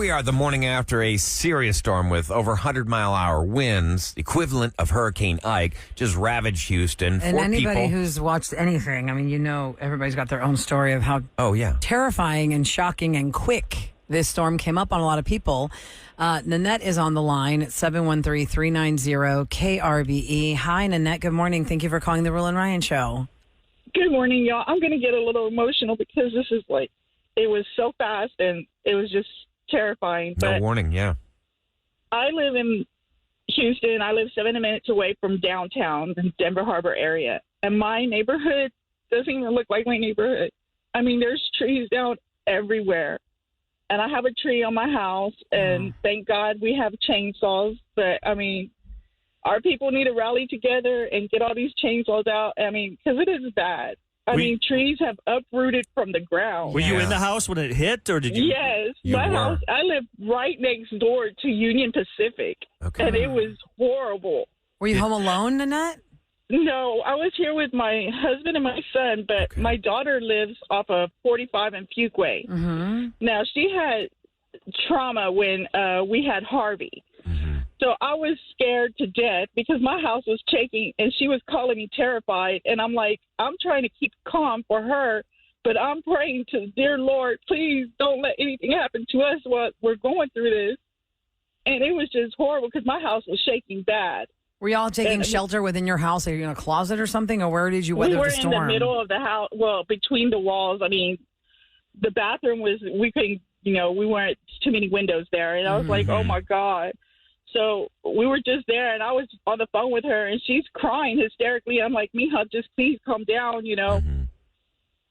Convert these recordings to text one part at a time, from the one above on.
we are the morning after a serious storm with over 100-mile-hour winds, equivalent of Hurricane Ike, just ravaged Houston. And anybody who's watched anything, I mean, you know, everybody's got their own story of how terrifying and shocking and quick this storm came up on a lot of people. Nanette is on the line at 713-390-KRBE. Hi, Nanette. Good morning. Thank you for calling the Roula and Ryan Show. Good morning, y'all. I'm going to get a little emotional because this is it was so fast and it was just terrifying. No warning, yeah. I live in Houston. I live 7 minutes away from downtown, the Denver Harbor area. And my neighborhood doesn't even look like my neighborhood. I mean, there's trees down everywhere. And I have a tree on my house, and thank God we have chainsaws. But, I mean, our people need to rally together and get all these chainsaws out. I mean, because it is bad. I mean, trees have uprooted from the ground. Were you in the house when it hit, or did you? Yes. My house, I live right next door to Union Pacific, and it was horrible. Were you home alone, Nanette? No, I was here with my husband and my son, but my daughter lives off of 45 and Fuquay. Mm-hmm. Now, she had trauma when we had Harvey. So I was scared to death because my house was shaking and she was calling me terrified. And I'm like, I'm trying to keep calm for her, but I'm praying to dear Lord, please don't let anything happen to us while we're going through this. And it was just horrible because my house was shaking bad. Were y'all taking shelter within your house? Are you in a closet or something? Or where did you weather the storm? We were in the middle of the house, well, between the walls. I mean, the bathroom was, we couldn't, we weren't too many windows there. And I was like, oh, my God. So we were just there, and I was on the phone with her, and she's crying hysterically. I'm like, Mija, just please calm down,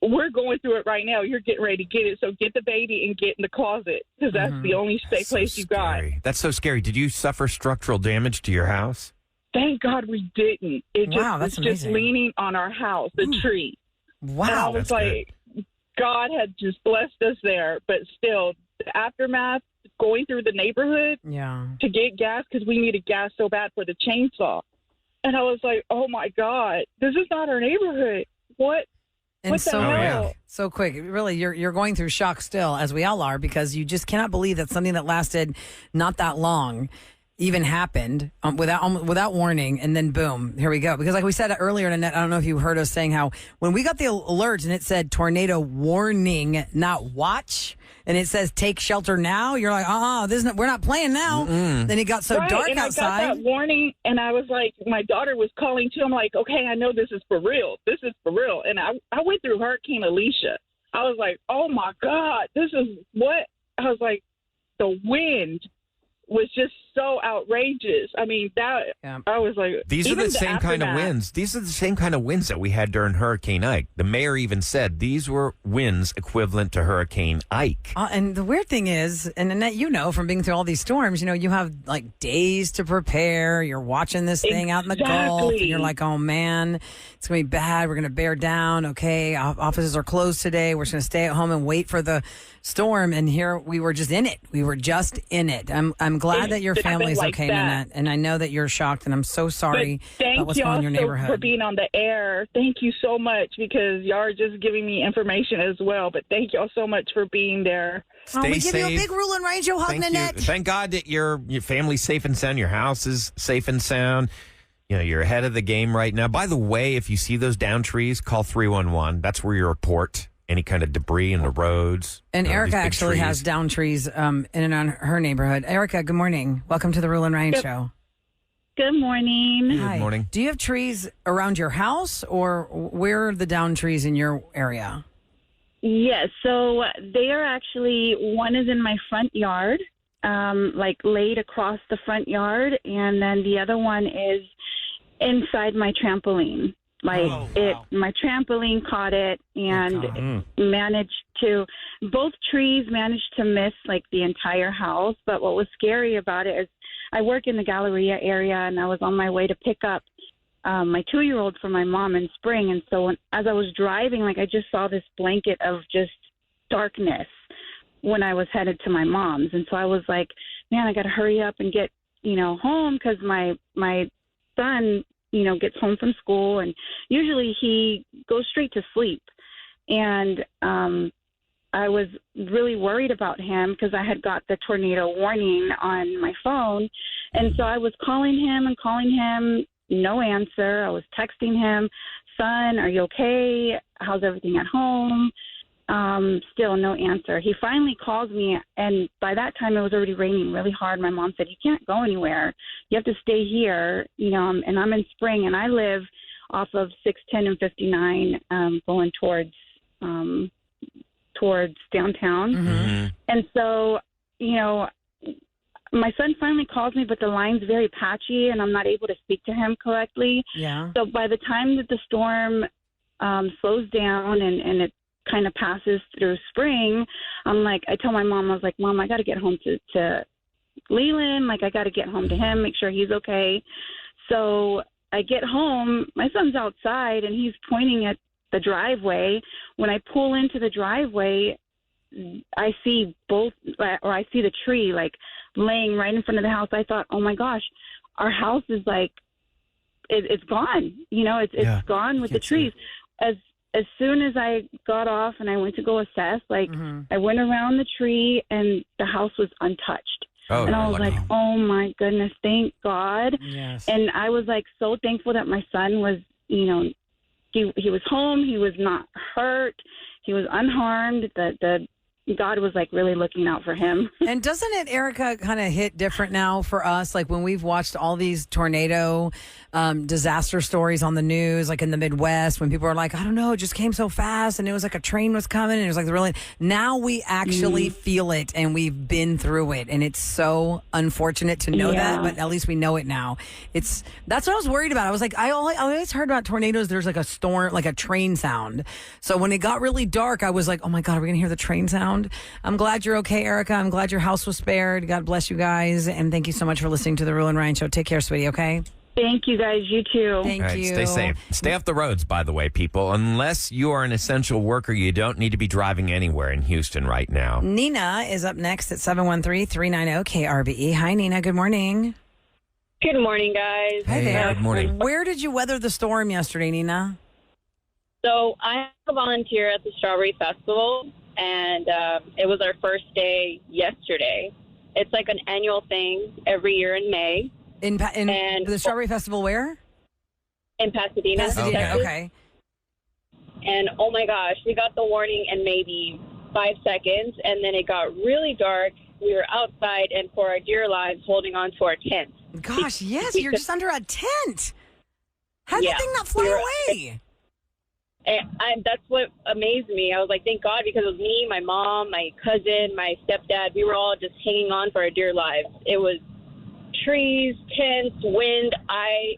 We're going through it right now. You're getting ready to get it. So get the baby and get in the closet because that's the only safe place you got. That's so scary. Did you suffer structural damage to your house? Thank God we didn't. It that's just leaning on our house, the tree. Wow. And I was like, God had just blessed us there. But still, the aftermath, going through the neighborhood to get gas because we needed gas so bad for the chainsaw. And I was like, oh, my God, this is not our neighborhood. What the hell? So quick. Really, you're going through shock still, as we all are, because you just cannot believe that something that lasted not that long even happened without warning, and then boom, here we go. Because like we said earlier, Nanette, I don't know if you heard us saying how when we got the alerts and it said tornado warning, not watch, and it says take shelter now, you're like, we're not playing now. Then it got so dark and outside. I got that warning, and I was like, my daughter was calling too. I'm like, okay, I know this is for real. This is for real. And I went through Hurricane Alicia. I was like, oh my God, this is what? I was like, the wind was just so outrageous. I mean, I was like, these are the same kind of winds. These are the same kind of winds that we had during Hurricane Ike. The mayor even said these were winds equivalent to Hurricane Ike. And the weird thing is, and Annette, from being through all these storms, you have like days to prepare. You're watching this thing out in the Gulf, and you're like, oh man, it's going to be bad. We're going to bear down. Okay, offices are closed today. We're just going to stay at home and wait for the storm. And here we were just in it. We were just in it. I'm glad that your family's okay, Nanette, and I know that you're shocked, and I'm so sorry about what's going on in your neighborhood. Thank you for being on the air. Thank you so much because y'all are just giving me information as well. But thank y'all so much for being there. Stay we safe. give you a big Roula and Ryan Show hug, Nanette. Thank God that your family's safe and sound. Your house is safe and sound. You're ahead of the game right now. By the way, if you see those down trees, call 311. That's where you report any kind of debris in the roads. And Erica actually has down trees in and on her neighborhood. Erica, good morning. Welcome to the Roula and Ryan Show. Good morning. Hi. Good morning. Do you have trees around your house, or where are the down trees in your area? Yes, so they are actually, one is in my front yard, laid across the front yard, and then the other one is inside my trampoline. My trampoline caught it and both trees managed to miss the entire house. But what was scary about it is I work in the Galleria area, and I was on my way to pick up my 2-year-old for my mom in Spring. And so as I was driving, I just saw this blanket of just darkness when I was headed to my mom's. And so I was like, man, I got to hurry up and get, home because my son gets home from school, and usually he goes straight to sleep. And I was really worried about him because I had got the tornado warning on my phone. And so I was calling him, no answer. I was texting him, son, are you okay? How's everything at home? Still no answer. He finally calls me, and by that time it was already raining really hard. My mom said, you can't go anywhere. You have to stay here, and I'm in Spring, and I live off of 610 and 59 going towards downtown. Mm-hmm. And so, my son finally calls me, but the line's very patchy, and I'm not able to speak to him correctly. Yeah. So by the time that the storm slows down and it kind of passes through Spring, I tell my mom, I was like, Mom, I got to get home to Leland. I got to get home to him, make sure he's okay. So I get home, my son's outside, and he's pointing at the driveway. When I pull into the driveway, I see I see the tree laying right in front of the house. I thought, oh my gosh, our house is it's gone. It's gone with the trees. As soon as I got off and I went to go assess, I went around the tree and the house was untouched. Oh, and I was like, oh my goodness, thank God. Yes. And I was so thankful that my son was, he was home. He was not hurt. He was unharmed. The God was really looking out for him. And doesn't it, Erica, kind of hit different now for us? When we've watched all these tornado disaster stories on the news, in the Midwest, when people are I don't know, it just came so fast and it was a train was coming and it was really, now we actually feel it and we've been through it. And it's so unfortunate to know that, but at least we know it now. That's what I was worried about. I was I always heard about tornadoes. There's a storm, a train sound. So when it got really dark, I was oh my God, are we going to hear the train sound? I'm glad you're okay, Erica. I'm glad your house was spared. God bless you guys. And thank you so much for listening to the Roula and Ryan Show. Take care, sweetie, okay? Thank you, guys. You too. Thank you. Stay safe. Stay off the roads, by the way, people. Unless you are an essential worker, you don't need to be driving anywhere in Houston right now. Nina is up next at 713-390-KRBE. Hi, Nina. Good morning. Good morning, guys. Hi there. Good morning. Where did you weather the storm yesterday, Nina? So I have a volunteer at the Strawberry Festival, and it was our first day yesterday. It's an annual thing every year in May. In the Strawberry Festival where? In Pasadena, Pasadena, Texas. okay. And oh my gosh, we got the warning in maybe 5 seconds, and then it got really dark. We were outside and for our dear lives holding on to our tent. Gosh, yes, you're just under a tent. How did Yeah. that thing not fly away? And that's what amazed me. I was thank God, because it was me, my mom, my cousin, my stepdad. We were all just hanging on for our dear lives. It was trees, tents, wind.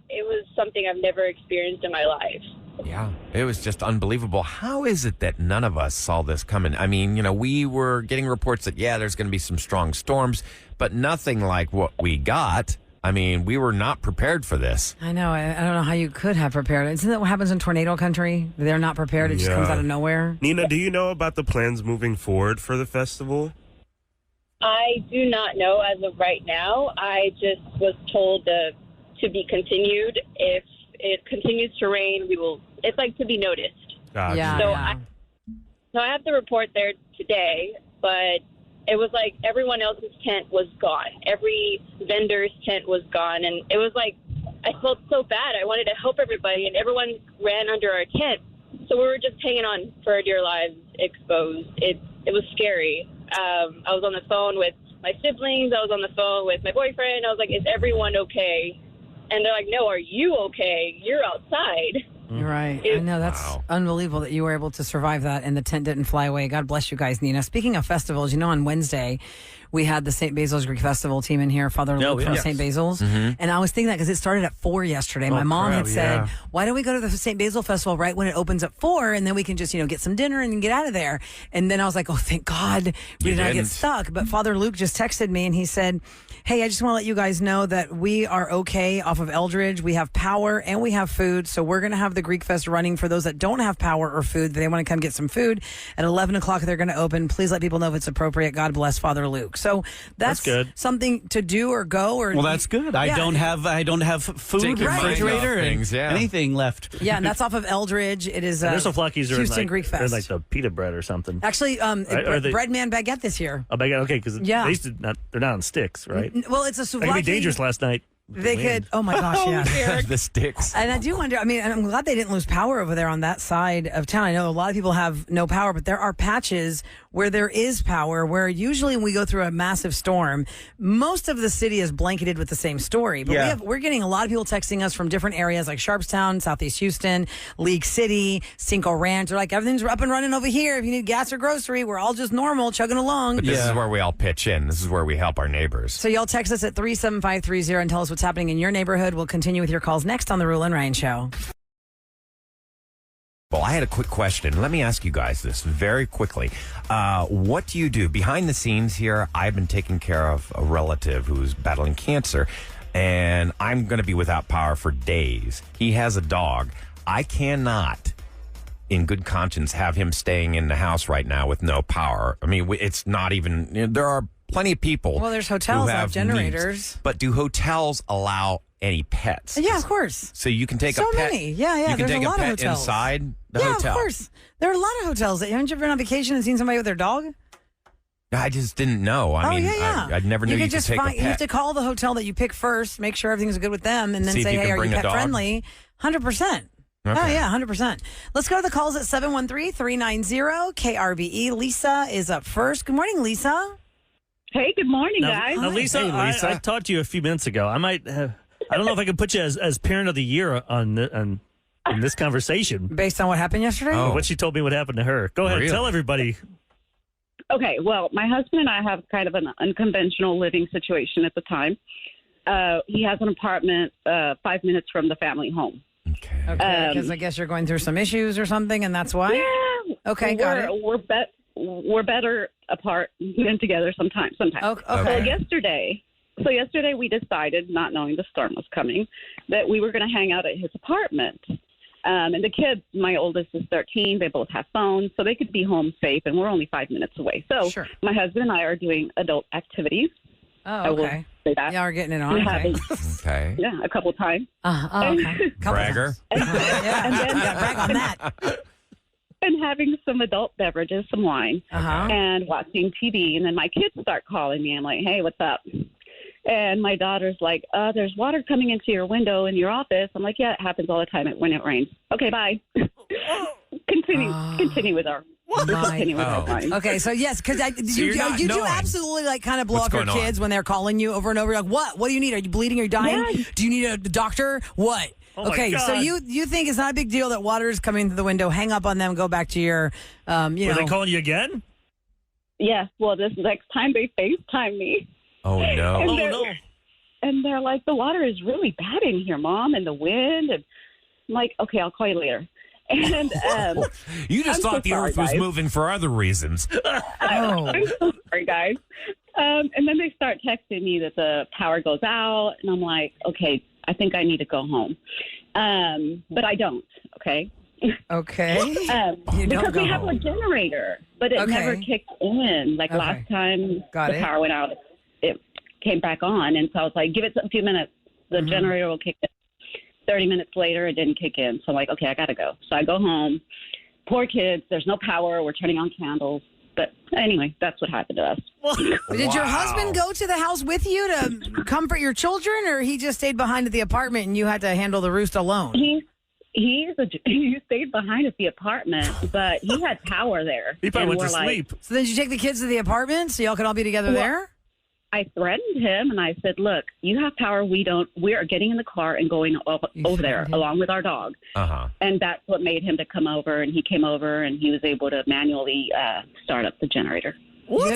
It was something I've never experienced in my life. Yeah, it was just unbelievable. How is it that none of us saw this coming? I mean, we were getting reports that, there's going to be some strong storms, but nothing like what we got. I mean, we were not prepared for this. I know. I don't know how you could have prepared. Isn't that what happens in tornado country? They're not prepared. It just comes out of nowhere. Nina, do you know about the plans moving forward for the festival? I do not know as of right now. I just was told to be continued. If it continues to rain, we will. It's to be noticed. Gotcha. Yeah. So I have to report there today, but it was everyone else's tent was gone. Every vendor's tent was gone, and it was I felt so bad. I wanted to help everybody, and everyone ran under our tent. So we were just hanging on for our dear lives, exposed. It was scary. I was on the phone with my siblings. I was on the phone with my boyfriend. I was is everyone okay? And they're no, are you okay? You're outside. Right. I know. That's unbelievable that you were able to survive that and the tent didn't fly away. God bless you guys, Nina. Speaking of festivals, on Wednesday, we had the St. Basil's Greek Festival team in here, Father Luke from St. Basil's. And I was thinking that because it started at 4 yesterday. My mom had said, why don't we go to the St. Basil Festival right when it opens at 4 and then we can just, get some dinner and get out of there. And then I was oh, thank God we did not get stuck. But Father Luke just texted me and he said, hey, I just want to let you guys know that we are okay off of Eldridge. We have power and we have food. So we're going to have the Greek Fest running for those that don't have power or food. They want to come get some food. At 11 o'clock, they're going to open. Please let people know if it's appropriate. God bless Father Luke. So that's good. something to do or go or. Well, that's good. I Yeah. don't have food, Take your mind refrigerator, off and things, yeah. anything left. Yeah, and that's off of Eldridge. It is There's some Flockies are in Houston like, Greek they're in Fest. like the pita bread or something. Actually, Are they- Breadman Baguette this year. Oh, okay, because Yeah. they used to not, they're not on sticks, right? Well, it's a That could souvlaki. be dangerous last night. They could. Oh my gosh, yeah. the sticks. And I do wonder, I mean, and I'm glad they didn't lose power over there on that side of town. I know a lot of people have no power, but there are patches where there is power, where usually when we go through a massive storm, most of the city is blanketed with the same story. But Yeah. we're getting a lot of people texting us from different areas like Sharpstown, Southeast Houston, League City, Cinco Ranch. They're like, everything's up and running over here. If you need gas or grocery, we're all just normal, chugging along. But this is where we all pitch in. This is where we help our neighbors. So y'all text us at 37530 and tell us what's happening in your neighborhood. We'll continue with your calls next on the Roula and Ryan Show. Well, I had a quick question. Let me ask you guys this very quickly. What do you do behind the scenes here? I've been taking care of a relative who's battling cancer, and I'm going to be without power for days. He has a dog. I cannot, in good conscience, have him staying in the house right now with no power. I mean, it's not even, there are plenty of people. Well, there's hotels who that have needs. generators. But do hotels allow any pets? Yeah, of course. So you can take So a pet. many. Yeah, You can there's take a lot of pet hotels. inside the Yeah, hotel. of course. There are a lot of hotels. Haven't you ever been on vacation and seen somebody with their dog? I just didn't know. I mean, yeah. I never knew you could just take a pet. You have to call the hotel that you pick first, make sure everything's good with them, and then See if say, you hey, can are you bring a pet dog? friendly? 100%. Oh, Okay. yeah, 100%. Let's go to the calls at 713-390 KRBE. Lisa is up first. Good morning, Lisa. Hey, good morning, Now, guys. now, Lisa, Hey, Lisa. I talked to you a few minutes ago. I might have, I don't know if I can put you as parent of the year on this conversation. Based on what happened yesterday? Oh. What she told me what happened to her. Go ahead, Really? tell everybody. Okay, well, my husband and I have kind of an unconventional living situation at the time. He has an apartment 5 minutes from the family home. Okay. Okay, because I guess you're going through some issues or something, and that's why? Yeah. Okay, got it. We're better apart than together sometimes. Okay. So yesterday we decided, not knowing the storm was coming, that we were going to hang out at his apartment. And the kids, my oldest is 13, they both have phones, so they could be home safe, and we're only 5 minutes away. So Sure. my husband and I are doing adult activities. I Oh, will okay. say that. Yeah, we're getting it on. We Okay. haven't- Okay. yeah, a couple times. Okay. Couple Bragger. times. Yeah, And then- yeah, brag on that. And having some adult beverages, some wine, Uh-huh. and watching TV. And then my kids start calling me. I'm like, hey, what's up? And my daughter's like, there's water coming into your window in your office. I'm like, yeah, it happens all the time when it rains. Okay, bye. Continue with our continue with our time. Okay, so yes, because you're not you do knowing absolutely like kind of blow what's up your going on. kids when they're calling you over and over. You're like, what? What do you need? Are you bleeding? Are you dying? Yeah. Do you need a doctor? What? Oh my Okay, so God. you think it's not a big deal that water is coming through the window? Hang up on them. Go back to your, you Were know. they calling you again? Yeah, well, this next time they FaceTime me. Oh no. And Oh, they're- no. And they're like, the water is really bad in here, Mom, and the wind. And I'm like, okay, I'll call you later. And You just I'm thought so the sorry, earth was guys. moving for other reasons. Oh. I'm so sorry, guys. And then they start texting me that the power goes out, and I'm like, okay, I think I need to go home. But I don't, okay? Okay. You don't because go we have home. a generator, but it Okay. never kicked in. Like Okay. last time Got the it. power went out, it came back on. And so I was like, give it a few minutes. The Mm-hmm. generator will kick in. 30 minutes later, it didn't kick in. So I'm like, okay, I got to go. So I go home. Poor kids. There's no power. We're turning on candles. But anyway, that's what happened to us. Did your husband go to the house with you to comfort your children, or he just stayed behind at the apartment and you had to handle the roost alone? He stayed behind at the apartment, but he had power there. He probably And went to we're like, sleep. So then did you take the kids to the apartment so y'all could all be together there? I threatened him and I said, look, you have power. We don't. We are getting in the car and going over there threatened him? along with our dog. Uh-huh. And that's what made him to come over. And he came over and he was able to manually start up the generator.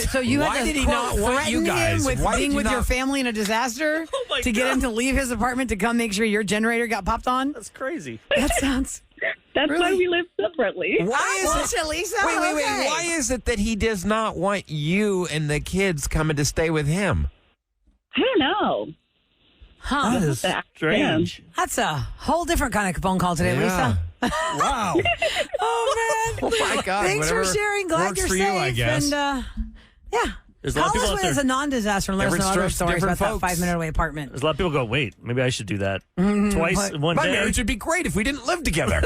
So you Why had to did he quote, not want you threaten guys? him with Why did being you with your not- family in a disaster my to get God. him to leave his apartment to come make sure your generator got popped on? That's crazy. That sounds... That's why Really? we live separately. Why is it? Lisa? Wait. Okay. Why is it that he does not want you and the kids coming to stay with him? I don't know. Huh. That is strange. That's a whole different kind of phone call today, Lisa. Wow. Oh, man. Oh my God. Thanks for whatever sharing. Glad works you're for safe. you, I guess. And, yeah. There's a lot of Call people us out when there. it's a non-disaster and let us know Different other strokes, stories about different that folks. 5-minute away apartment. There's a lot of people go, wait, maybe I should do that twice in one My day. marriage would be great if we didn't live together.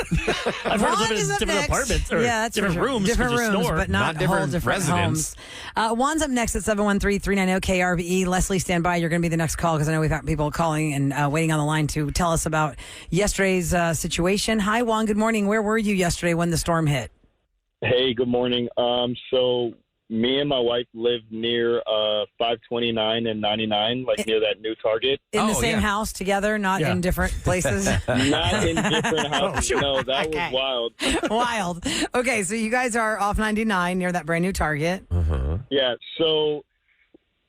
I've heard of Juan living is in up different next. apartments or Yeah, that's different for sure. rooms. Different 'cause you rooms, snore. but not, Not different whole different residents. homes. Juan's up next at 713-390-KRBE. Leslie, stand by. You're going to be the next call because I know we've got people calling and waiting on the line to tell us about yesterday's situation. Hi, Juan. Good morning. Where were you yesterday when the storm hit? Hey, good morning. So me and my wife live near 529 and 99, like near that new Target. In the Oh, same yeah. house together, not Yeah. in different places? Not in different houses. No, that Okay. was wild. Wild. Okay, so you guys are off 99 near that brand new Target. Yeah, so,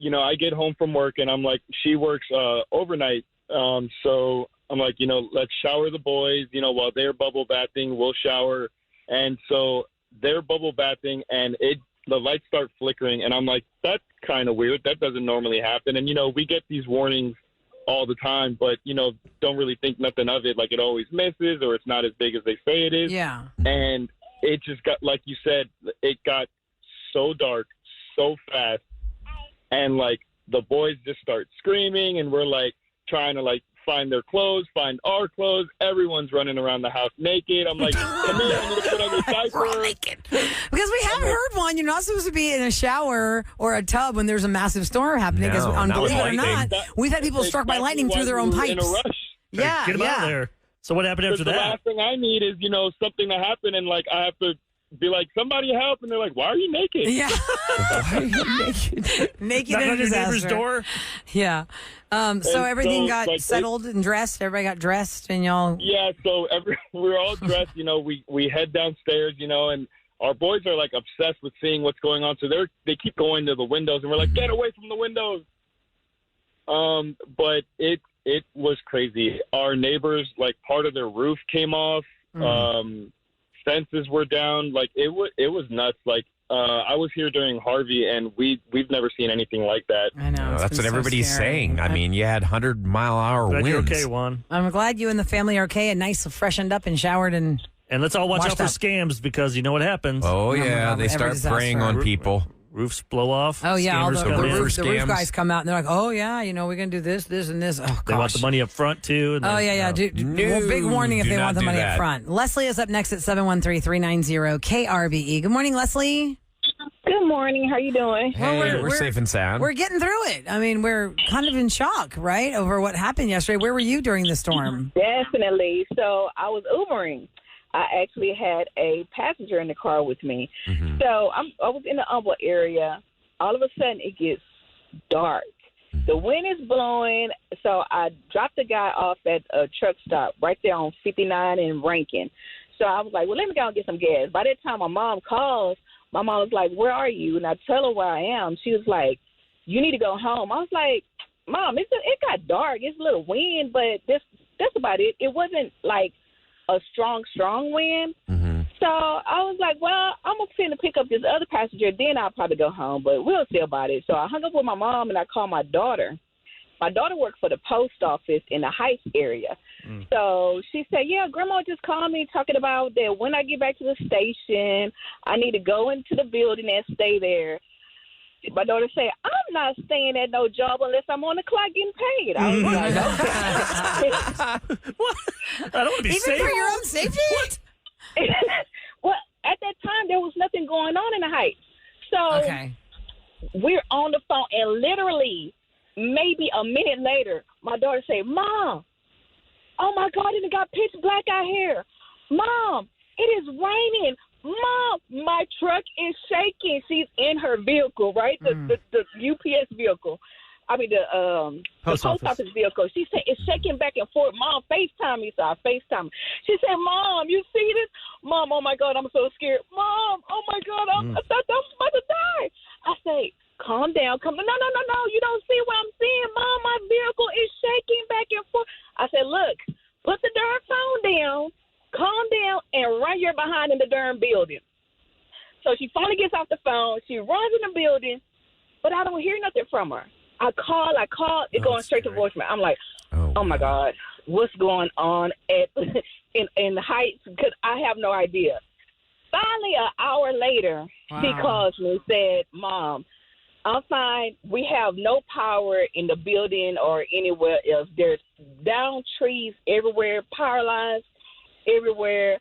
I get home from work and I'm like, she works overnight. So I'm like, let's shower the boys, while they're bubble bathing, we'll shower. And so they're bubble bathing and the lights start flickering. And I'm like, that's kind of weird. That doesn't normally happen. And, we get these warnings all the time, but, don't really think nothing of it. Like it always misses or it's not as big as they say it is. Yeah. And it just got, like you said, it got so dark so fast. And, like, the boys just start screaming and we're, like, trying to, like, find their clothes, find our clothes. Everyone's running around the house naked. I'm like, come here, I need to put on your diaper. Because we have heard one, you're not supposed to be in a shower or a tub when there's a massive storm happening. Because No, not with believe it or lightning. not, we've had people struck by lightning through their own Why we were pipes. in a rush. Yeah, Get them out of there. So what happened after The that? last thing I need is, something to happen and, like, I have to be like, somebody help. And they're like, why are you naked? Yeah. Why are you naked? Naked Knock in a on your neighbor's disaster. door? Yeah. So And everything so, got like, settled and dressed. Everybody got dressed, and y'all. Yeah, so we're all dressed, we head downstairs, and our boys are like obsessed with seeing what's going on. So they keep going to the windows and we're like, get away from the windows. But it was crazy. Our neighbors, like part of their roof came off. Fences were down. Like it was nuts. Like, I was here during Harvey and we've never seen anything like that. I know. No, it's that's been what so everybody's scary. saying. I mean, you had 100-mile-an-hour Glad winds. you're okay, Juan. I'm glad you and the family are okay and nice, freshened up and showered and. And let's all watch Washed out for up. scams because you know what happens. Oh, my yeah. God, They every start disaster. preying on people. Roofs blow off. Oh yeah, all Scammers the come in. roof scams. guys come out and they're like, "Oh yeah, we're gonna do this, this, and this." Oh gosh. They want the money up front too. And Oh then- yeah. No, Big warning if do they not want the do money up that. front. Leslie is up next at 713-390-KRBE. Good morning, Leslie. Good morning. How you doing? Hey, we're safe and sound. We're getting through it. I mean, we're kind of in shock, right, over what happened yesterday. Where were you during the storm? Definitely. So I was Ubering. I actually had a passenger in the car with me. So I was in the Humble area. All of a sudden, it gets dark. The wind is blowing. So I dropped the guy off at a truck stop right there on 59 and Rankin. So I was like, well, let me go and get some gas. By that time, my mom calls. My mom was like, where are you? And I tell her where I am. She was like, you need to go home. I was like, Mom, it got dark. It's a little wind, but that's about it. It wasn't like a strong wind. So I was like, well, I'm going to pick up this other passenger. Then I'll probably go home, but we'll see about it. So I hung up with my mom, and I called my daughter. My daughter worked for the post office in the Heights area. So she said, yeah, Grandma just called me talking about that when I get back to the station, I need to go into the building and stay there. My daughter said, I'm not staying at no job unless I'm on the clock getting paid. I was like, What? I don't want to be Even safe. for your own safety? well, at that time, there was nothing going on in the Heights. So Okay. we're on the phone, and literally maybe a minute later, my daughter said, Mom, oh, my God, it got pitch black out here. Mom, it is raining. Mom, my truck is shaking. She's in her vehicle, right? The UPS vehicle. I mean, the post office vehicle. She said, it's shaking back and forth. Mom, FaceTime me. So I FaceTime. She said, Mom, you see this? Mom, oh, my God, I'm so scared. Mom, oh, my God, I thought I was about to die. I say, calm down. No. You don't see what I'm seeing. Mom, my vehicle is shaking back and forth. I said, look, put the darn phone down, calm down, and run your behind in the darn building. So she finally gets off the phone. She runs in the building, but I don't hear nothing from her. I call. It's going straight to voicemail. I'm like, oh my God, what's going on in the Heights? Because I have no idea. Finally, an hour later, she calls me and said, Mom, I'm fine. We have no power in the building or anywhere else. There's down trees everywhere, power lines everywhere.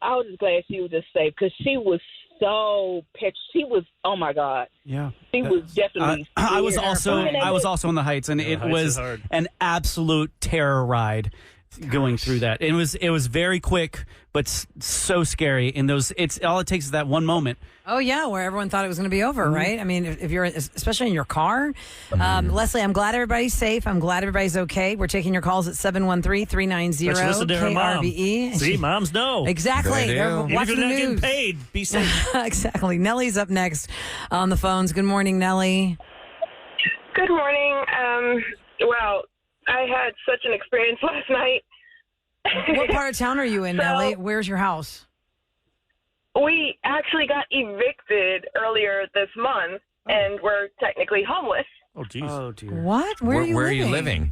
I was just glad she was just safe because she was so she was, oh my God. Yeah. She was definitely I was also on the Heights, and it was an absolute terror ride going through that. It was very quick, but so scary. And all it takes is that one moment. Oh, yeah, where everyone thought it was going to be over, right? I mean, if you're, especially in your car. Leslie, I'm glad everybody's safe. I'm glad everybody's okay. We're taking your calls at 713-390-KRBE. See, moms know. Exactly. They're watching the news. Getting paid. Be safe. Exactly. Nellie's up next on the phones. Good morning, Nellie. Good morning. Well, I had such an experience last night. What part of town are you in, Nellie? Where's your house? We actually got evicted earlier this month, and we're technically homeless. Oh, geez. Oh, dear. What? Where are you living?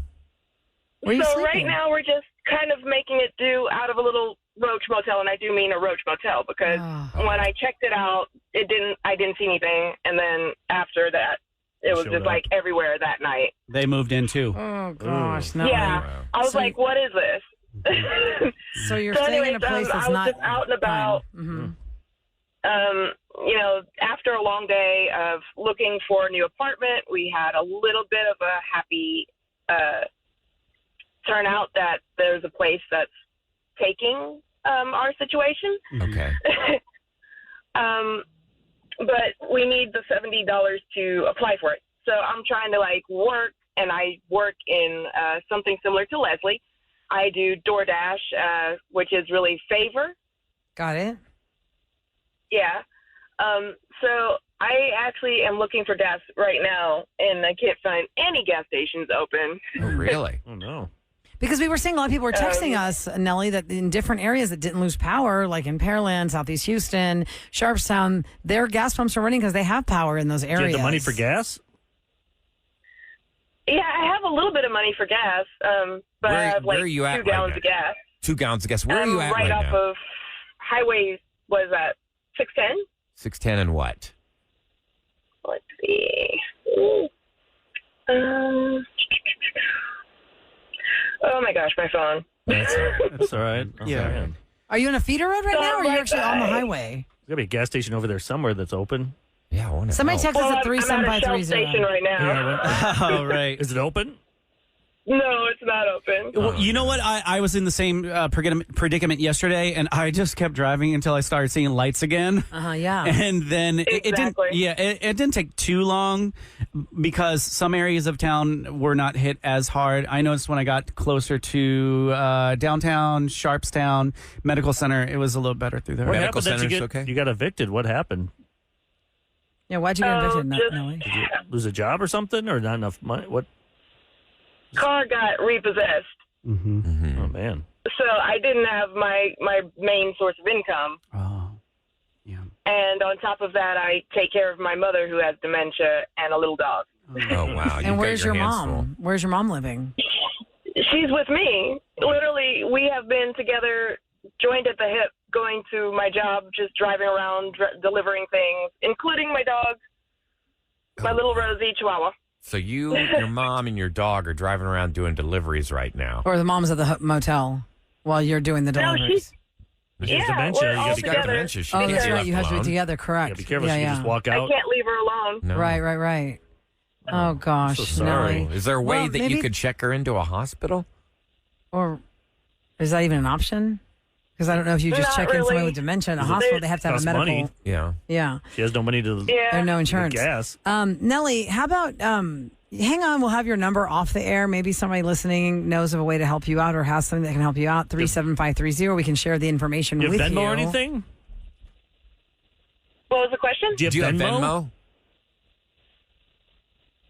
Where are you So right sleeping? now we're just kind of making it do out of a little roach motel, and I do mean a roach motel because when I checked it out, I didn't see anything, and then after that, it was just like everywhere that night. They moved in too. Oh gosh, no. Yeah, I was like, "What is this?" So you're staying in a place that's I was not just out and about. After a long day of looking for a new apartment, we had a little bit of a happy turnout that there's a place that's taking our situation. Okay. But we need the $70 to apply for it. So I'm trying to work, and I work in something similar to Leslie. I do DoorDash, which is really Favor. Got it. Yeah. So I actually am looking for gas right now, and I can't find any gas stations open. Oh, really? Oh, no. Because we were seeing a lot of people were texting us, Nellie, that in different areas that didn't lose power, like in Pearland, Southeast Houston, Sharpstown, their gas pumps are running because they have power in those areas. Do you have the money for gas? Yeah, I have a little bit of money for gas, but I have where are you at 2 gallons right of gas. 2 gallons of gas. Where are you at right right off now? of Highway, what is that, 610? 610 and what? Let's see. Oh my gosh, my phone. That's all right. Oh, Yeah. man. Are you in a feeder road right now, or are you actually on the highway? There's got to be a gas station over there somewhere that's open. Yeah, I want to Somebody text us at I'm at a Shell 37530. station right now. Oh, right. Is it open? No, it's not open. Well, you know what? I was in the same predicament yesterday, and I just kept driving until I started seeing lights again. Yeah. And then it didn't. Exactly. Yeah, it didn't take too long because some areas of town were not hit as hard. I noticed when I got closer to downtown, Sharpstown Medical Center, it was a little better through there. What Medical happened that center's okay? you got evicted? What happened? Yeah, why'd you get evicted, Nellie? Did you lose a job or something, or not enough money? What? Car got repossessed. Oh, man. So I didn't have my main source of income. Oh, yeah. And on top of that, I take care of my mother who has dementia and a little dog. Oh, wow. And where's your mom? Where's your mom living? She's with me. Literally, we have been together, joined at the hip, going to my job, just driving around, delivering things, including my dog, my little Rosie Chihuahua. So you, your mom, and your dog are driving around doing deliveries right now. Or the mom's at the motel while you're doing the deliveries? Yeah, dementia. we're You all gotta She be got together. dementia. She Oh, can't that's be right. left You have to be alone. together, correct. Yeah, be careful. Yeah, She yeah. can just walk I out. can't leave her alone. No. Right. Oh, gosh. so sorry. Nellie. Is there a way Well, that maybe- you could check her into a hospital? Or is that even an option? Because I don't know if you just Not check in somebody really. with dementia in a hospital, they have to have a Costs medical. money. Yeah. Yeah. She has no money to Yeah. There's no insurance. gas. Nellie, how about hang on, we'll have your number off the air. Maybe somebody listening knows of a way to help you out or has something that can help you out. 37530. We can share the information Do you with have Venmo you. or anything? What was the question? Do you have Venmo?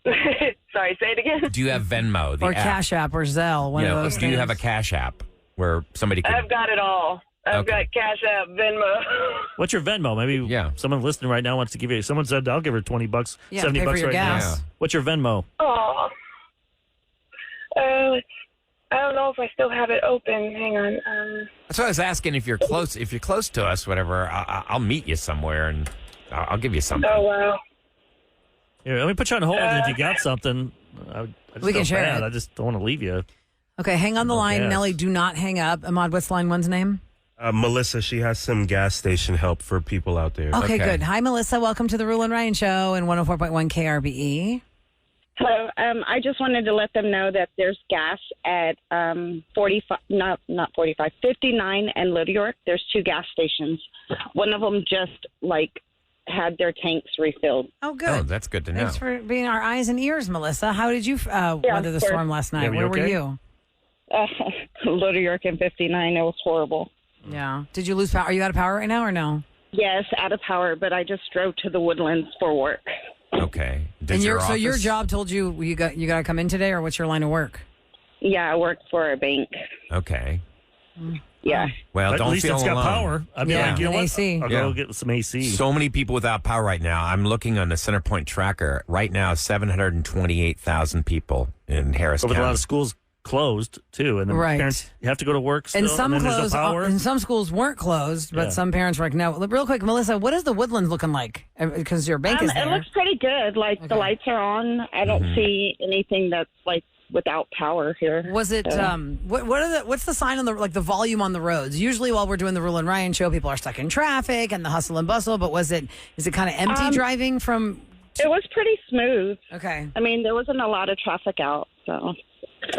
Sorry, say it again. Do you have Venmo? The Or app? Cash App or Zelle, one You of know, those do you have a things. Cash App where somebody can? I've got it all. I've Okay. got Cash App, Venmo. What's your Venmo? Maybe someone listening right now wants to give you. Someone said I'll give her $20, Yeah, $70 pay for bucks your right gas. now. What's your Venmo? Oh. I don't know if I still have it open. Hang on. That's what I was asking. If you're close, to us, whatever, I'll meet you somewhere and I'll give you something. Oh, wow. Here, let me put you on hold, and if you got something, I just We can feel share bad. it. I just don't want to leave you. Okay, hang on the line. Yes. Nelly, do not hang up. Ahmad, what's line one's name? Melissa, she has some gas station help for people out there. Okay, good. Hi, Melissa. Welcome to the Roula and Ryan Show and 104.1 KRBE. Hello. I just wanted to let them know that there's gas at 59 and Little York. There's 2 gas stations. One of them just had their tanks refilled. Oh, good. Oh, that's good to know. Thanks for being our eyes and ears, Melissa. How did you weather the of course. storm last night? Yeah, were you Where were okay? you? Little York and 59. It was horrible. Yeah. Did you lose power? Are you out of power right now or no? Yes, out of power, but I just drove to the Woodlands for work. Okay. And your job told you got to come in today, or what's your line of work? Yeah, I work for a bank. Okay. Yeah. Well, But don't at least feel it's got alone. power. I mean, Yeah. you know And what? AC. I'll go Yeah. get some AC. So many people without power right now. I'm looking on the CenterPoint tracker. Right now, 728,000 people in Harris But with a County. lot of schools closed too, and then Right. parents you have to go to work still, And some then there's closed, no power. and some schools weren't closed, but Yeah. some parents were like, no. Real quick, Melissa, what is the Woodlands looking like? Because your bank is It there. looks pretty good. The lights are on. I don't see anything that's without power here. Was it what's the sign on the volume on the roads? Usually while we're doing the Rule and Ryan show, people are stuck in traffic and the hustle and bustle, but is it kind of empty driving from It was pretty smooth. Okay. I mean, there wasn't a lot of traffic out, so All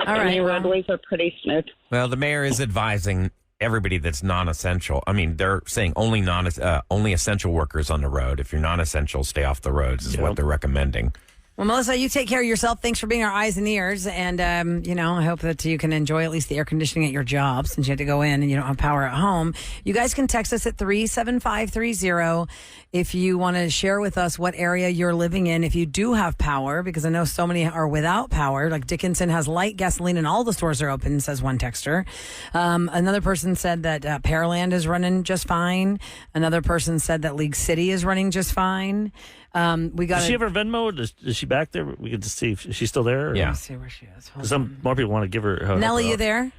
right. the roadways are pretty smooth. Well, the mayor is advising everybody that's non-essential. I mean, they're saying only essential workers on the road. If you're non-essential, stay off the roads is what they're recommending. Well, Melissa, you take care of yourself. Thanks for being our eyes and ears. And, I hope that you can enjoy at least the air conditioning at your job since you had to go in and you don't have power at home. You guys can text us at 37530 if you want to share with us what area you're living in. If you do have power, because I know so many are without power. Like Dickinson has light gasoline and all the stores are open, says one texter. Another person said that Pearland is running just fine. Another person said that League City is running just fine. Does she have her Venmo? Is she back there? We could just see if she's still there. Yeah. Let's see where she is. Hold Some more people want to give her. Nellie, you there?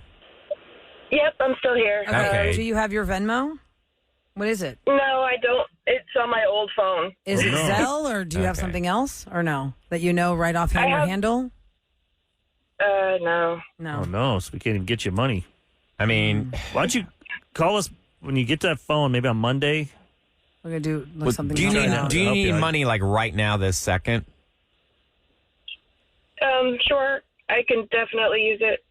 Yep, I'm still here. Okay. Do you have your Venmo? What is it? No, I don't. It's on my old phone. Is it no. Zelle or do you have Okay. something else or no? That you know right offhand I your have- handle? No. No. Oh no! So we can't even get you money. I mean, Why don't you call us when you get to that phone? Maybe on Monday. We're going to do well, something do you else need now. do you Help need you. money like right now, this second? Sure. I can definitely use it.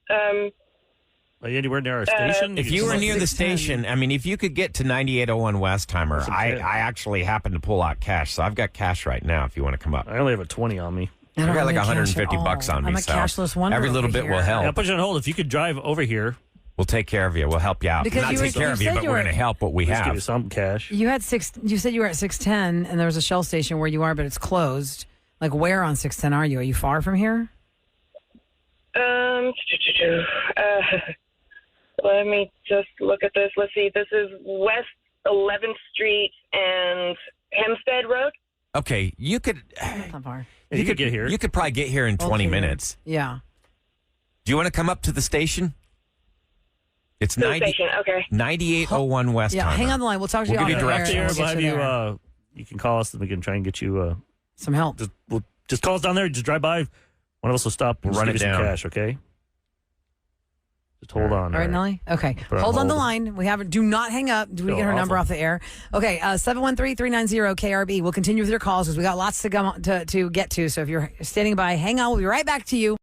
Are you anywhere near our station? If you were near the station, I mean, if you could get to 9801 Westheimer, That's I okay. actually happen to pull out cash, so I've got cash right now. If you want to come up, I only have a 20 on me. I I don't got like have any cash 150 at bucks all. on me. I'm a so cashless wonder every little over bit will here. help. I'll put you on hold. If you could drive over here, We'll take care of you. We'll help you out. Because Not you take were- care you of you, said but you we're were- going to help what we let's give you have. some cash. You said you were at 610 and there was a Shell station where you are, but it's closed. Like where on 610 are you? Are you far from here? Let me just look at this. Let's see. This is West 11th Street and Hempstead Road. Okay, you could. That's not far. Yeah, you could get here. You could probably get here in 20 Okay. minutes. Yeah. Do you want to come up to the station? It's To the 90, station. Okay. 9801 West. Yeah, hang on the line. We'll talk to you We'll off give you the air directions. and We'll we'll have get you you. there. You can call us, and we can try and get you. Some help. Just call us down there. Just drive by. One of us will stop. We'll Just run give it you some down. cash, okay? Just hold on. All right, Nellie? Okay. Put on Hold on the hold. line. We haven't. Do not hang up. Do we Feel get her number awful. off the air? Okay. 713-390-KRB. We'll continue with your calls because we got lots to go to get to. So if you're standing by, hang on. We'll be right back to you.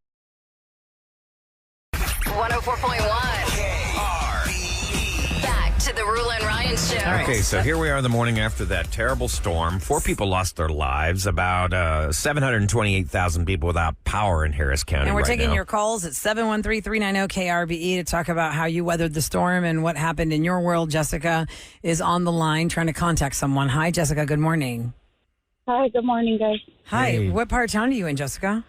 104.1. Back to the Roula and Ryan Show. All right. Okay, so here we are the morning after that terrible storm. 4 people lost their lives. About 728,000 people without power in Harris County And we're right taking now. your calls at 713-390-KRBE to talk about how you weathered the storm and what happened in your world. Jessica is on the line trying to contact someone. Hi, Jessica. Good morning. Hi, good morning, guys. Hi. Hey. What part of town are you in, Jessica?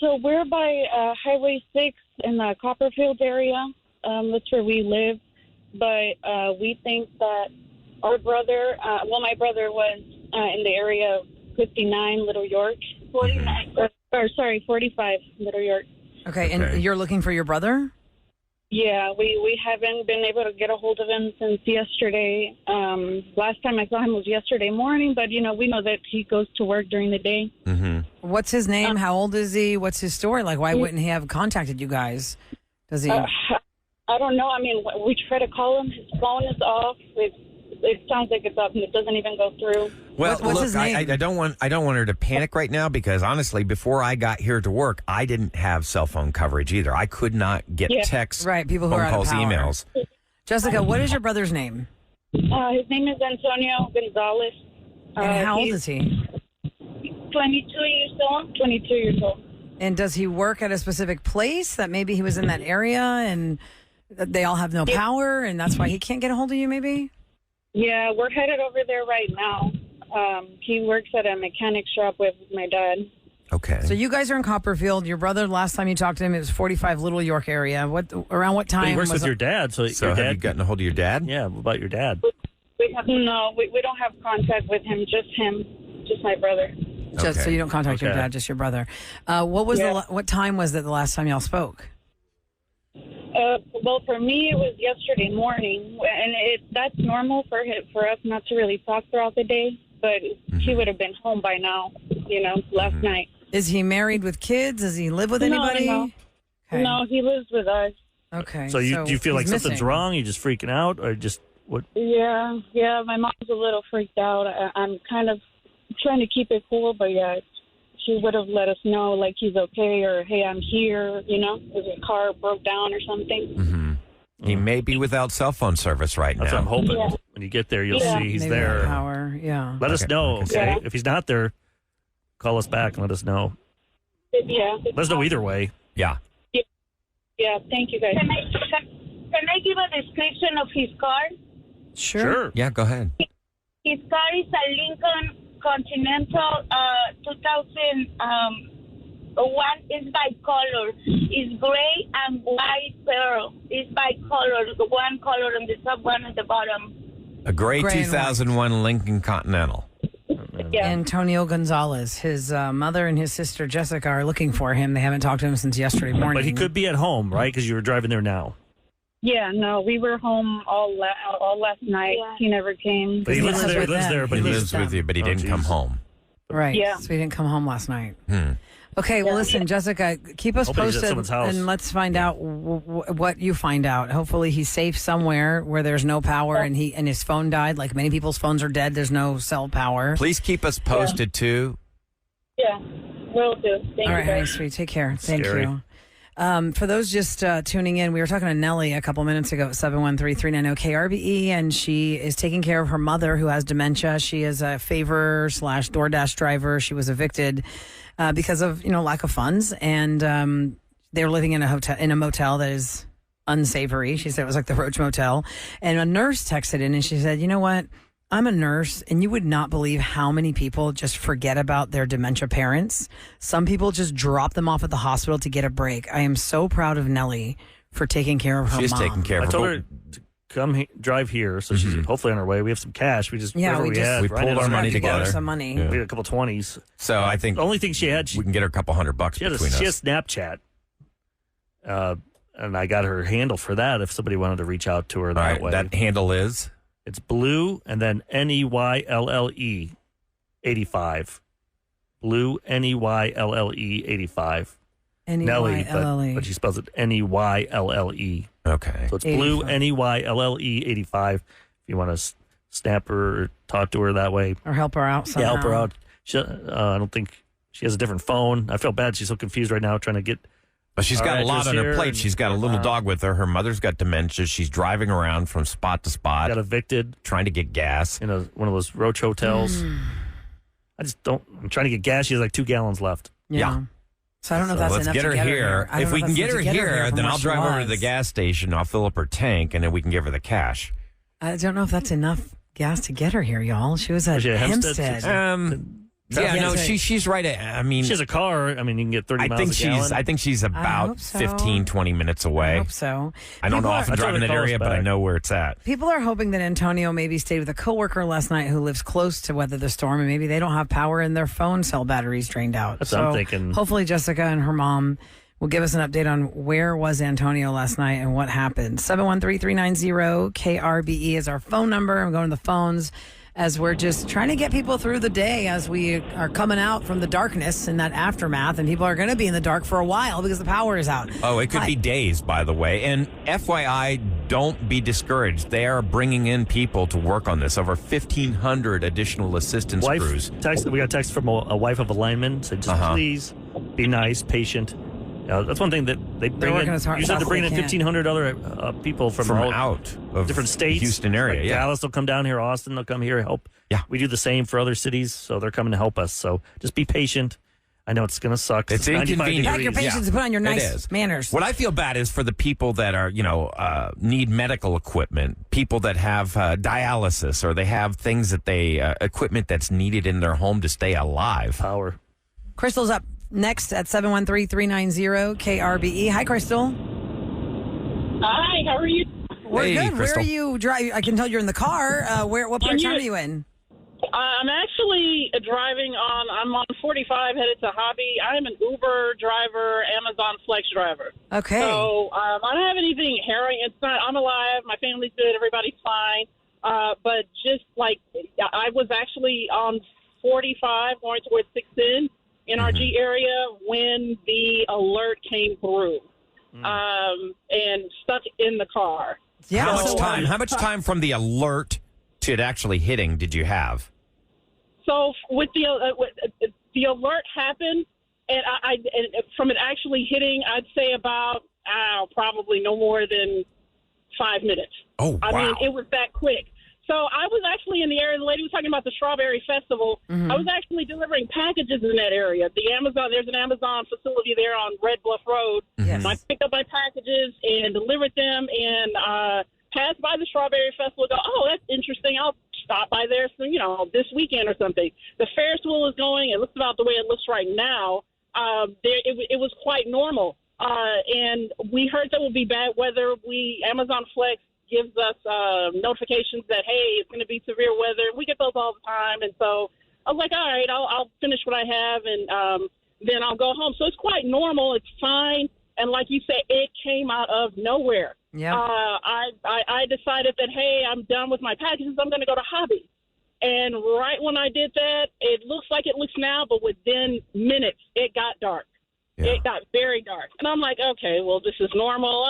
So we're by Highway 6 in the Copperfield area. That's where we live. But we think that our brother, my brother was in the area of 59 Little York. 49. Or 45 Little York. Okay. Okay. And you're looking for your brother? Yeah, we haven't been able to get a hold of him since yesterday. Last time I saw him was yesterday morning, but, we know that he goes to work during the day. Mm-hmm. What's his name? How old is he? What's his story? Like, why wouldn't he have contacted you guys? Does he? I don't know. I mean, we try to call him. His phone is off. It sounds like it's up, and it doesn't even go through. Well, What's his name? I don't want her to panic right now because honestly, before I got here to work, I didn't have cell phone coverage either. I could not get texts, Right, people who phone are out of calls, power. emails. Jessica, what is your brother's name? His name is Antonio Gonzalez. And how old is he? 22 years old. 22 years old. And does he work at a specific place that maybe he was in that area and they all have no power and that's why he can't get a hold of you maybe? Yeah, we're headed over there right now. He works at a mechanic shop with my dad. Okay. So you guys are in Copperfield. Your brother, last time you talked to him, it was 45 Little York area. Around what time? But he works was with your dad, so your have dad. you gotten a hold of your dad? Yeah, what about your dad? We don't have contact with him. Just him, just my brother. So you don't contact your Okay. dad, just your brother. What time was it the last time y'all spoke? Well, for me, it was yesterday morning, and that's normal for us not to really talk throughout the day. But he would have been home by now, last night. Is he married with kids? Does he live with anybody? No. Okay. No, he lives with us. Okay. So do you feel like he's something's missing. wrong? You're just freaking out, or just what? Yeah. My mom's a little freaked out. I'm kind of trying to keep it cool, but yeah, she would have let us know, like, he's okay, or, hey, I'm here, if his car broke down or something. Mm-hmm. He may be without cell phone service right That's now. what I'm hoping. Yeah. When you get there, you'll Yeah. see he's Maybe there. not power. Yeah. Let us know, okay? Yeah. If he's not there, call us back and let us know. Yeah. Let us know either way. Yeah. Yeah, thank you, guys. Can I give a description of his car? Sure. Yeah, go ahead. His car is a Lincoln Continental 2001. It's bicolor. It's gray and white pearl. It's bicolor. One color on the top, one at the bottom. A gray Gray and 2001 Lincoln Continental. Yeah. Antonio Gonzalez. His mother and his sister Jessica are looking for him. They haven't talked to him since yesterday morning. But he could be at home, right? Because you were driving there now. Yeah, no, we were home all last night. Yeah. He never came. But he lives there. with them. But He he lives them. with you, but he Oh, didn't come geez. home. Right. Yeah. So he didn't come home last night. Hmm. Okay, well, listen, Jessica, keep us Hopefully he's at posted, someone's house. and let's find out what you find out. Hopefully, he's safe somewhere where there's no power, and his phone died. Like many people's phones are dead. There's no cell power. Please keep us posted, too. Yeah, will do. Thank All you, right, honey, guys. sweet. Take care. Thank Scary. you. For those just tuning in, we were talking to Nellie a couple minutes ago at 713-390-KRBE, and she is taking care of her mother who has dementia. She is a favor/DoorDash driver. She was evicted because of lack of funds, and they're living in a motel that is unsavory. She said it was like the Roach Motel, and a nurse texted in and she said, "You know what? I'm a nurse, and you would not believe how many people just forget about their dementia parents. Some people just drop them off at the hospital to get a break. I am so proud of Nellie for taking care of her She's mom. taking care I of told her. her to come drive here, so she's hopefully on her way. We have some cash. We just whatever we had. we right pulled in our money Borrow together. some money. Yeah. We had a couple 20s. So I think The only thing she had, we can get her a couple $100 she had between she us. has Snapchat. And I got her handle for that if somebody wanted to reach out to her All that right, way. that handle is? It's blue and then NEYLLE 85. Blue NEYLLE 85. Nelly, but she spells it NEYLLE. Okay. So it's blue 85. NEYLLE 85. If you want to snap her or talk to her that way, Or help her out somehow. yeah, help her out. She, I don't think she has a different phone. I feel bad. She's so confused right now trying to get. But she's our got a lot address on her here plate. and- She's got a little dog with her. Her mother's got dementia. She's driving around from spot to spot, Got evicted trying to get gas. in one of those Roach hotels. I just don't. I'm trying to get gas. She has like 2 gallons left. Yeah. So I don't know if So that's let's enough get to her get here. I don't If know we can that's get her enough to here, from then where I'll she drive over to the was. gas station. I'll fill up her tank, and then we can give her the cash. I don't know if that's enough gas to get her here, y'all. She was at Was she at Hempstead. Hempstead? Yeah, no, Yes. she's right. I mean, She has a car. I mean, you can get 30 I miles think a gallon. I think she's about hope so. 15, 20 minutes I away. hope so. I don't know People if I'm I told her driving to that call us area, but I back. know where it's at. People are hoping that Antonio maybe stayed with a coworker last night who lives close to weather the storm, and maybe they don't have power and their phone cell batteries drained out. That's what I'm thinking. Hopefully, Jessica and her mom will give us an update on where was Antonio last night and what happened. 713-390-KRBE is our phone number. I'm going to the phones as we're just trying to get people through the day as we are coming out from the darkness and that aftermath, and people are going to be in the dark for a while because the power is out. Oh, it could be days, by the way. And FYI, don't be discouraged. They are bringing in people to work on this. Over 1,500 additional assistance crews. We got a text from a wife of a lineman. Said, just please be nice, patient. That's one thing that they bring in. You said to bring in 1,500 other people from all out of different states. Houston area, like Dallas will come down here, Austin, they'll come here to help. Yeah. We do the same for other cities, so they're coming to help us. So just be patient. I know it's going to suck. It's inconvenient. Pack your patience and put on your nice manners. What I feel bad is for the people that are, need medical equipment, people that have dialysis, or they have things that equipment that's needed in their home to stay alive. Power. Crystal's up next at 713-390-KRBE. Hi, Crystal. Hi, how are you? We're good. Crystal. Where are you driving? I can tell you're in the car. What part of town are you in? I'm actually I'm on 45 headed to Hobby. I'm an Uber driver, Amazon Flex driver. Okay. So I don't have anything harrowing. I'm alive. My family's good. Everybody's fine. But just like, I was actually on 45 going towards 6 in our G area when the alert came through and stuck in the car. Yeah. How much time from the alert to it actually hitting did you have? So with the alert happened, and from it actually hitting, I'd say about probably no more than 5 minutes. Oh, wow. I mean, it was that quick. So I was actually in the area. The lady was talking about the Strawberry Festival. I was actually delivering packages in that area. There's an Amazon facility there on Red Bluff Road. Yes. I picked up my packages and delivered them, and passed by the Strawberry Festival. Go, oh, that's interesting. I'll stop by there, this weekend or something. The Ferris wheel is going. It looks about the way it looks right now. It was quite normal, and we heard there will be bad weather. Amazon Flex gives us notifications that, hey, it's going to be severe weather. We get those all the time. And so I was like, all right, I'll finish what I have, and then I'll go home. So it's quite normal. It's fine. And like you said, it came out of nowhere. Yeah. I decided that, hey, I'm done with my packages. I'm going to go to Hobby. And right when I did that, it looks like it looks now, but within minutes, it got dark. Yeah. It got very dark. And I'm like, okay, well, this is normal.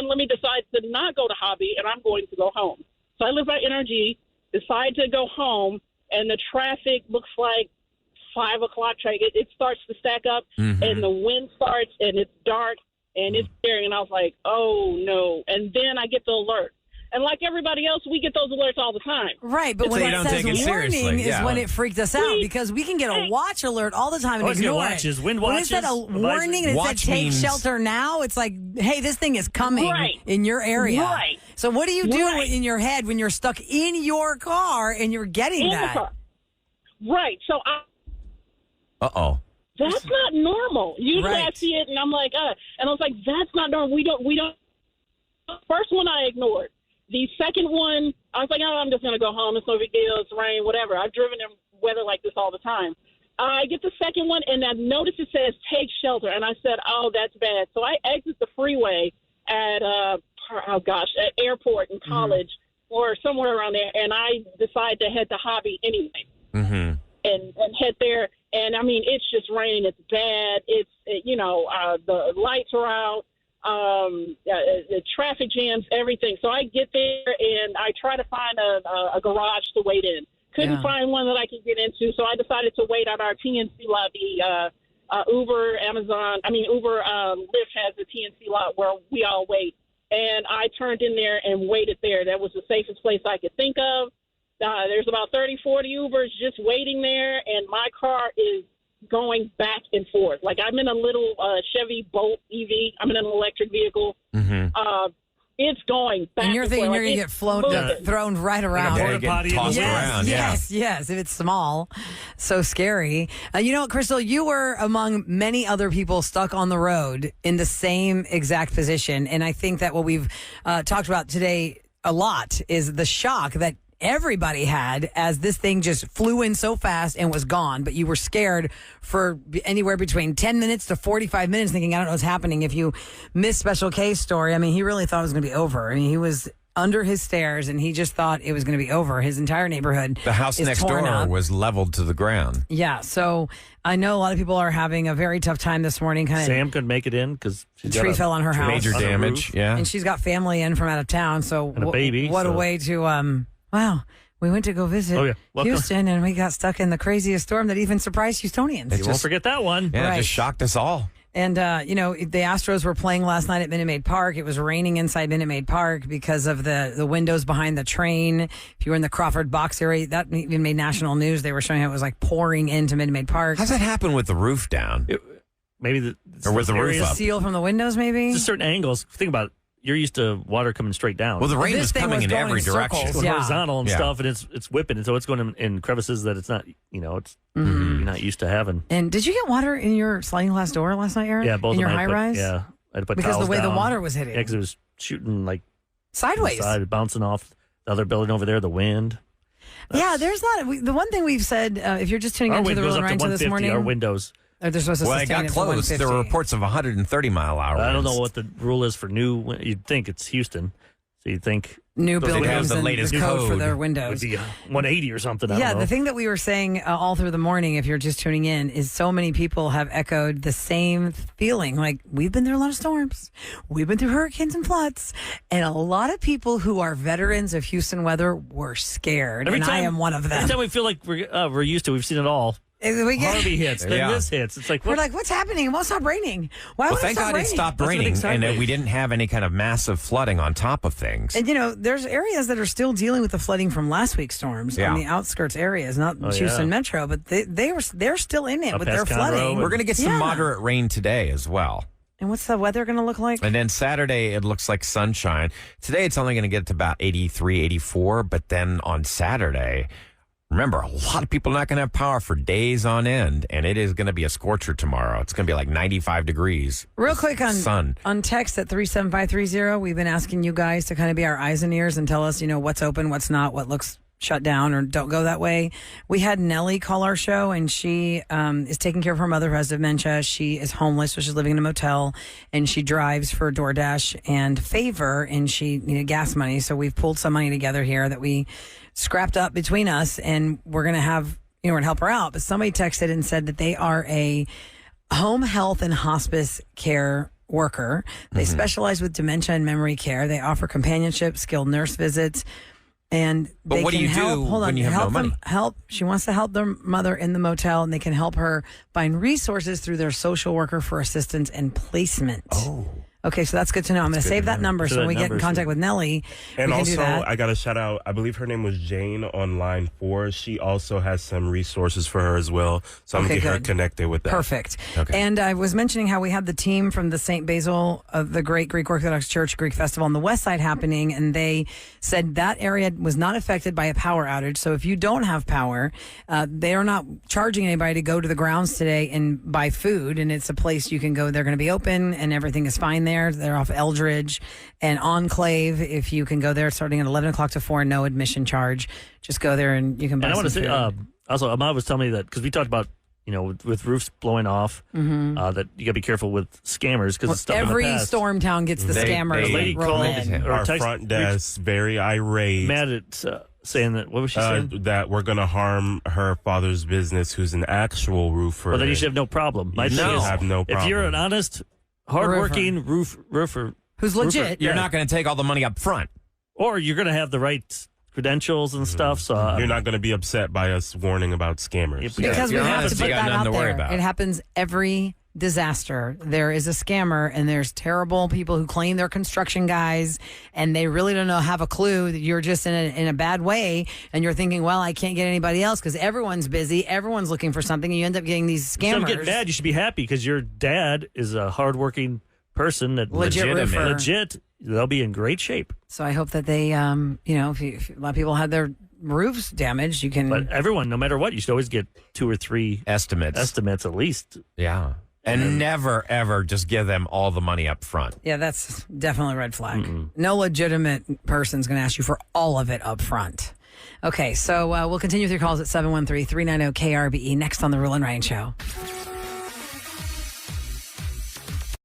Let me decide to not go to Hobby, and I'm going to go home. So I live by NRG, decide to go home, and the traffic looks like 5 o'clock traffic. It starts to stack up, and the wind starts, and it's dark, and it's scary. And I was like, oh, no. And then I get the alert. And like everybody else, we get those alerts all the time. Right, but when it says warning is when it freaked us out, because we can get a watch alert all the time and ignore it. Wind when watches. it said a warning and it said take shelter now, it's like, hey, this thing is coming in your area. Right. So what do you do in your head when you're stuck in your car and you're getting that? Right. So Uh-oh. That's not normal. Usually I see it and I'm like, and I was like, that's not normal. We don't. First one I ignored. The second one, I was like, oh, I'm just going to go home. It's no big deal. It's rain, whatever. I've driven in weather like this all the time. I get the second one, and I notice it says take shelter. And I said, oh, that's bad. So I exit the freeway at, at airport in College or somewhere around there. And I decide to head to Hobby anyway and head there. And, I mean, it's just rain. It's bad. It's, the lights are out. The traffic jams, everything. So I get there and I try to find a garage to wait in. Couldn't find one that I could get into, so I decided to wait at our TNC lot. The Uber, Lyft has a TNC lot where we all wait. And I turned in there and waited there. That was the safest place I could think of. There's about 30, 40 Ubers just waiting there, and my car is going back and forth. Like I'm in a little Chevy Bolt EV. I'm in an electric vehicle. It's going back. And you're thinking you're going to get thrown right around. Yes. If it's small. So scary. You know what, Crystal? You were among many other people stuck on the road in the same exact position. And I think that what we've talked about today a lot is the shock that everybody had, as this thing just flew in so fast and was gone, but you were scared for anywhere between 10 minutes to 45 minutes thinking, I don't know what's happening. If you missed Special K's story, I mean, he really thought it was going to be over. I mean, he was under his stairs and he just thought it was going to be over. His entire neighborhood The house next door was leveled to the ground. Yeah, so I know a lot of people are having a very tough time this morning. Sam couldn't make it in because a tree fell on her house. Major damage, yeah. And she's got family in from out of town, so and a baby. What a way to, wow. We went to go visit Houston, and we got stuck in the craziest storm that even surprised Houstonians. You won't forget that one. Yeah, it just shocked us all. And, the Astros were playing last night at Minute Maid Park. It was raining inside Minute Maid Park because of the windows behind the train. If you were in the Crawford box area, that even made national news. They were showing how it was like pouring into Minute Maid Park. How's that happen with the roof down? Maybe or with the roof up? Seal from the windows, maybe? Just certain angles. Think about it. You're used to water coming straight down. Well, the rain was coming in every direction. It's going horizontal and stuff, and it's whipping, and so it's going in crevices that it's not, it's you're not used to having. And did you get water in your sliding glass door last night, Aaron? Yeah, both in of your them high rise. Yeah, I had to put because towels the way down. the water was hitting. Yeah, because it was shooting like sideways, bouncing off the other building over there. The wind. There's not the one thing we've said. If you're just tuning into the Roula and Ryan show this morning, our windows. They're supposed to it got close. There were reports of 130 mile hour. I don't know what the rule is for new. You'd think it's Houston, so you'd think new buildings the latest code for their windows would be 180 or something. Yeah, the thing that we were saying all through the morning, if you're just tuning in, is so many people have echoed the same feeling. Like, we've been through a lot of storms, we've been through hurricanes and floods, and a lot of people who are veterans of Houston weather were scared, I am one of them. Every time we feel like we're used to, we've seen it all. Harvey hits, then this hits. It's like we're like, what's happening? It won't stop raining. Why would thank God it stopped raining, and we didn't have any kind of massive flooding on top of things. And there's areas that are still dealing with the flooding from last week's storms on the outskirts areas, not Houston Metro, but they're still in it with their flooding. We're going to get some moderate rain today as well. And what's the weather going to look like? And then Saturday, it looks like sunshine. Today, it's only going to get to about 83, 84, but then on Saturday. Remember, a lot of people are not going to have power for days on end, and it is going to be a scorcher tomorrow. It's going to be like 95 degrees. Real quick on text at 37530, we've been asking you guys to kind of be our eyes and ears and tell us, what's open, what's not, what looks shut down or don't go that way. We had Nellie call our show, and she is taking care of her mother who has dementia. She is homeless, so she's living in a motel, and she drives for DoorDash and Favor, and she needed gas money. So we've pulled some money together here that we scrapped up between us, and we're going to have, we're going to help her out. But somebody texted and said that they are a home health and hospice care worker. They specialize with dementia and memory care. They offer companionship, skilled nurse visits, and they what can do you help, do when you have help no money? She wants to help their mother in the motel, and they can help her find resources through their social worker for assistance and placement. Oh. Okay, so that's good to know. I'm going to save that number so when we get in contact with Nellie, and we can also, do that. I got to shout out, I believe her name was Jane on line 4. She also has some resources for her as well. So I'm going to get her connected with that. Perfect. Okay. And I was mentioning how we had the team from the St. Basil of the Great Greek Orthodox Church Greek Festival on the West Side happening, and they said that area was not affected by a power outage. So if you don't have power, they are not charging anybody to go to the grounds today and buy food, and it's a place you can go. They're going to be open, and everything is fine there. They're off Eldridge and Enclave. If you can go there, starting at 11 o'clock to 4, no admission charge. Just go there and you can buy. And I want to some say, food. also, Ahmad was telling me that because we talked about, with roofs blowing off, that you got to be careful with scammers because every storm town gets the scammers. They roll in. Our front desk very irate. Mad at saying that. What was she saying? That we're going to harm her father's business, who's an actual roofer. Well, then you should have no problem. You should have no problem. If you're an honest, hardworking roofer who's legit, you're not going to take all the money up front, or you're going to have the right credentials and stuff. So you're not going to be upset by us warning about scammers because we have to put that out there. It happens every disaster. There is a scammer, and there's terrible people who claim they're construction guys, and they really don't have a clue that you're just in a bad way, and you're thinking, well, I can't get anybody else because everyone's busy, everyone's looking for something, and you end up getting these scammers. Don't get mad. You should be happy because your dad is a hardworking person that legit. They'll be in great shape. So I hope that they, if a lot of people had their roofs damaged, you can. But everyone, no matter what, you should always get 2 or 3 estimates at least. Yeah. And never, ever just give them all the money up front. Yeah, that's definitely a red flag. No legitimate person's going to ask you for all of it up front. Okay, so we'll continue with your calls at 713-390-KRBE next on the Roula and Ryan Show.